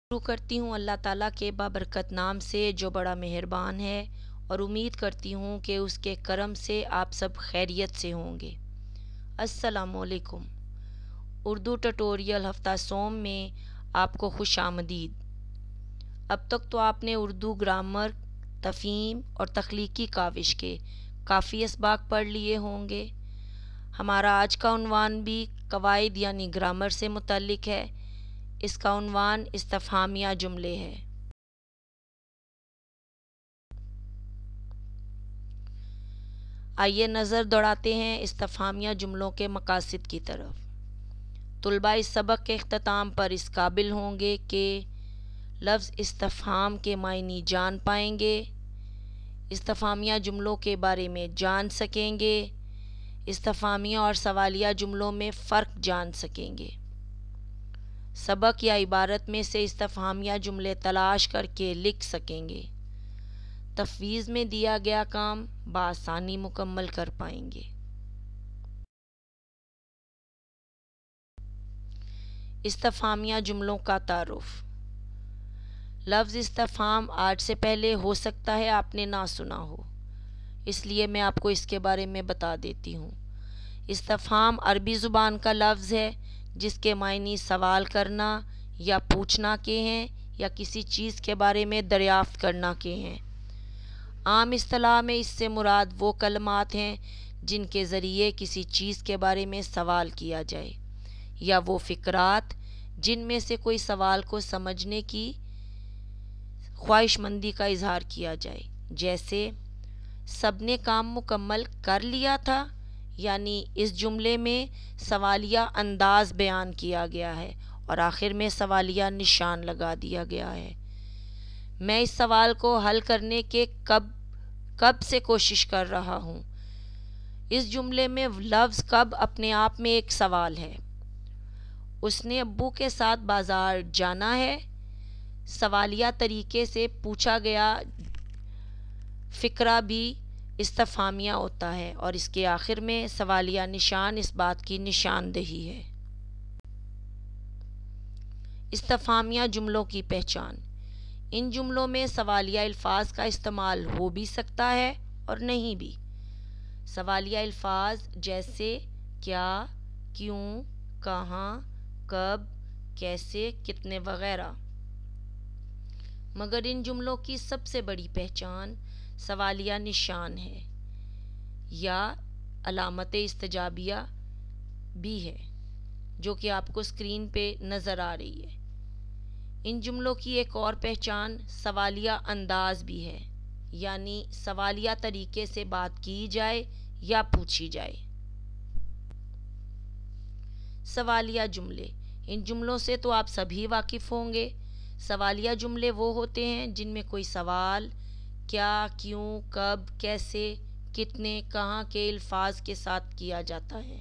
शुरू करती हूँ अल्लाह ताला के बाबरकत नाम से जो बड़ा मेहरबान है, और उम्मीद करती हूँ कि उसके करम से आप सब खैरियत से होंगे। अस्सलामुअलैकुम। उर्दू ट्यूटोरियल हफ्ता सोम में आपको खुशामदीद। अब तक तो आपने उर्दू ग्रामर, तफ़हीम और तख्लीकी काविश के काफ़ी असबाक पढ़ लिए होंगे। हमारा आज का उन्वान भी कवायद यानी ग्रामर से मुतल्लिक है। इसका उन्वान इस्तिफ़हामिया जुमले है। आइए नज़र दौड़ाते हैं इस्तिफ़हामिया जुमलों के मकासद की तरफ। तुलबा इस सबक के इख्तिताम पर इस काबिल होंगे कि लफ्ज़ इस्तिफ़हाम के मायनी जान पाएंगे, इस्तिफ़हामिया जुमलों के बारे में जान सकेंगे, इस्तिफ़हामिया और सवालिया जुमलों में फ़र्क जान सकेंगे। सबक या इबारत में से इस्तिफ़हामिया जुमले तलाश करके लिख सकेंगे। तफ़वीज़ में दिया गया काम बआसानी मुकम्मल कर पाएंगे। इस्तिफ़हामिया जुमलों का तारुफ़। लफ्ज़ इस्तिफ़हाम आज से पहले हो सकता है आपने ना सुना हो, इसलिए मैं आपको इसके बारे में बता देती हूँ। इस्तिफ़हाम अरबी ज़ुबान का लफ्ज़ है जिसके मायनी सवाल करना या पूछना के हैं या किसी चीज़ के बारे में दरियाफ़्त करना के हैं। आम इस्तिलाह में इससे मुराद वो कलमात हैं जिनके ज़रिए किसी चीज़ के बारे में सवाल किया जाए, या वो फ़िक्रात जिनमें से कोई सवाल को समझने की ख्वाहिशमंदी का इजहार किया जाए। जैसे सबने काम मुकम्मल कर लिया था, यानी इस जुमले में सवालिया अंदाज बयान किया गया है और आखिर में सवालिया निशान लगा दिया गया है। मैं इस सवाल को हल करने के कब से कोशिश कर रहा हूँ। इस जुमले में लफ्ज़ कब अपने आप में एक सवाल है। उसने अब्बू के साथ बाज़ार जाना है सवालिया तरीके से पूछा गया फ़िक्रा भी इस्तिफ़हामिया होता है, और इसके आखिर में सवालिया निशान इस बात की निशानदेही है। इस्तिफ़हामिया जुमलों की पहचान। इन जुमलों में सवालिया अल्फाज का इस्तेमाल हो भी सकता है और नहीं भी। सवालिया अल्फाज जैसे क्या, क्यों, कहाँ, कब, कैसे, कितने वगैरह। मगर इन जुमलों की सबसे बड़ी पहचान सवालिया निशान है या अलामत इस्तजाबिया भी है, जो कि आपको स्क्रीन पे नज़र आ रही है। इन जुमलों की एक और पहचान सवालिया अंदाज भी है, यानी सवालिया तरीके से बात की जाए या पूछी जाए। सवालिया जुमले। इन जुमलों से तो आप सभी वाकिफ़ होंगे। सवालिया जुमले वो होते हैं जिनमें कोई सवाल क्या, क्यों, कब, कैसे, कितने, कहाँ के अल्फाज के साथ किया जाता है।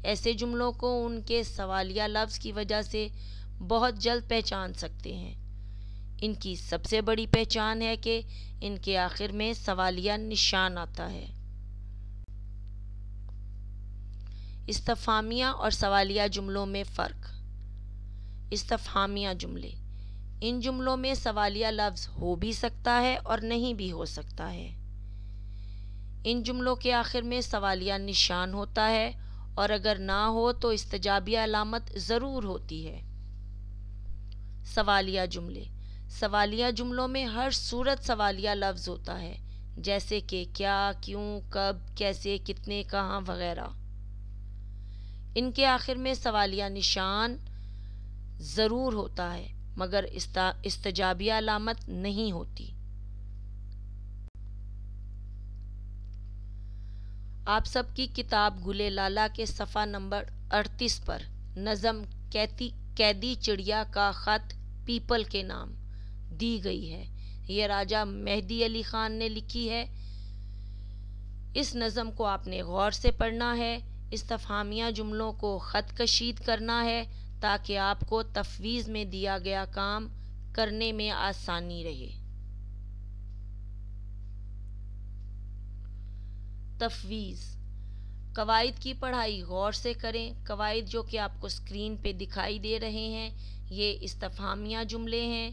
ऐसे जुमलों को उनके सवालिया लफ्ज़ की वजह से बहुत जल्द पहचान सकते हैं। इनकी सबसे बड़ी पहचान है कि इनके आखिर में सवालिया निशान आता है। इस्तिफ़हामिया और सवालिया जुमलों में फ़र्क। इस्तिफ़हामिया जुमले। इन जुमलों में सवालिया लफ्ज़ हो भी सकता है और नहीं भी हो सकता है। इन जुमलों के आखिर में सवालिया निशान होता है, और अगर ना हो तो इस्तजाबिया अलामत ज़रूर होती है। सवालिया जुमले। सवालिया जुमलों में हर सूरत सवालिया लफ्ज़ होता है, जैसे कि क्या, क्यों, कब, कैसे, कितने, कहाँ वगैरह। इनके आखिर में सवालिया निशान ज़रूर होता है, मगर इस्तजाबिया अलामत नहीं होती। आप सबकी किताब गुले लाला के सफ़ा नंबर 38 पर नज़म कैदी चिड़िया का ख़त पीपल के नाम दी गई है। यह राजा मेहदी अली ख़ान ने लिखी है। इस नज़म को आपने गौर से पढ़ना है। इस्तिफ़हामिया जुमलों को ख़त कशीद करना है ताकि आपको तफ़वीज़ में दिया गया काम करने में आसानी रहे। तफ़वीज़। कवायद की पढ़ाई गौर से करें। कवायद जो कि आपको स्क्रीन पे दिखाई दे रहे हैं, ये इस्तिफ़हामिया जुमले हैं।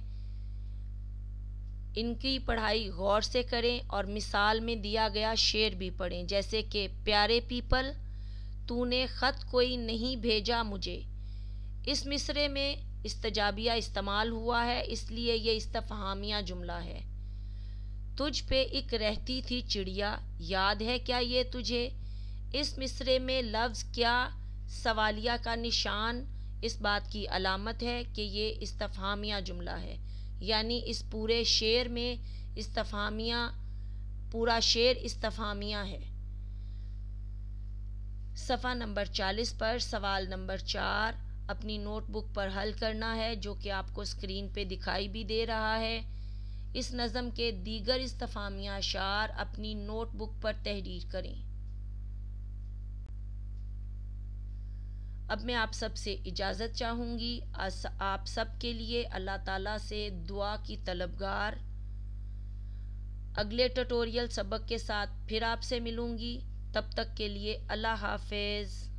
इनकी पढ़ाई गौर से करें और मिसाल में दिया गया शेर भी पढ़ें, जैसे कि प्यारे पीपल, तूने ख़त कोई नहीं भेजा मुझे। इस मिसरे में इस्तजाबिया इस्तेमाल हुआ है, इसलिए ये इस्तिफ़हामिया जुमला है। तुझ पे एक रहती थी चिड़िया, याद है क्या ये तुझे। इस मिसरे में लफ्ज़ क्या सवालिया का निशान इस बात की अलामत है कि ये इस्तिफ़हामिया जुमला है, यानी इस पूरे शेर में इस्तिफ़हामिया, पूरा शेर इस्तिफ़हामिया है। सफ़ा नंबर 40 पर सवाल नंबर 4 अपनी नोटबुक पर हल करना है, जो कि आपको स्क्रीन पे दिखाई भी दे रहा है। इस नज़म के दीगर इस्तिफ़हामिया अशार अपनी नोटबुक पर तहरीर करें। अब मैं आप सब से इजाज़त चाहूँगी। आप सब के लिए अल्लाह ताला से दुआ की तलबगार। अगले ट्यूटोरियल सबक के साथ फिर आपसे मिलूँगी। तब तक के लिए अल्लाह हाफ़िज़।